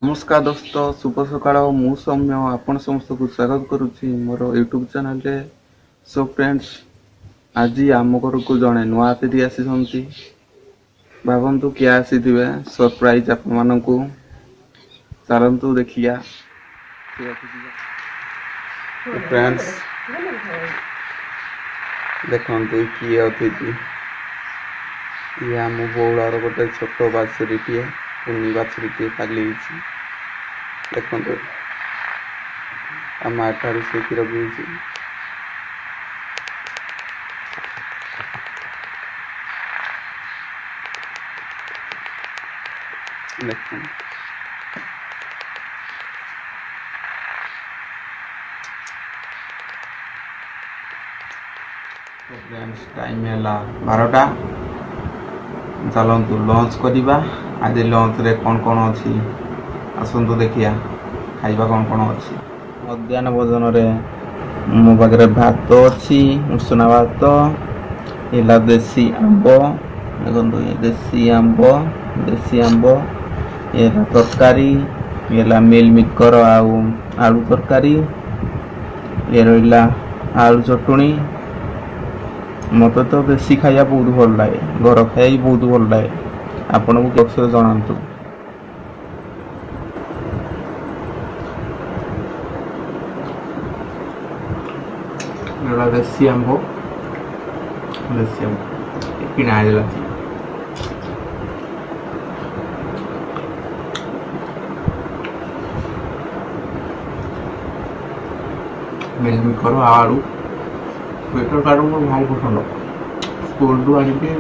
नमस्कार दोस्त शुभ सकाळ मु सौम्य आपण समस्त को स्वागत करुच्ची मोर यूट्यूब चैनल रे। सो फ्रेंड्स आज आम घर को जड़े नुआ अतिथि आसी भावतु किए आसी सरप्राइज आप चलतु देखिया फ्रेंड्स देखु किए अतिथि ये आम बौलार गोटे छोट बाछुरीटे कुनी बाछुरीटे पाली देखो आम ठार से क्षीर पीछे देख टाइम है 12टा चलतु लंच करवा आज लंच रे कौन कौन अच्छी आसतु देखिया खाइबा कौन कौन अच्छी मध्याह्न भोजन रे मो पाखे भात अच्छी उषुना भात ये देसी आंब देखो ये देसी आंब ये तरकारी ये मिल मिकर आलू तरकारी ये रहा आलू चटुणी मत तो देसी खाया बहुत भल लगे घर खाया बहुत भल लगे आपन को कक्ष जनातु देसी आंब किना मिल करो आलू स्वेटर कार्ड भारी पसंद स्कूल टू आगे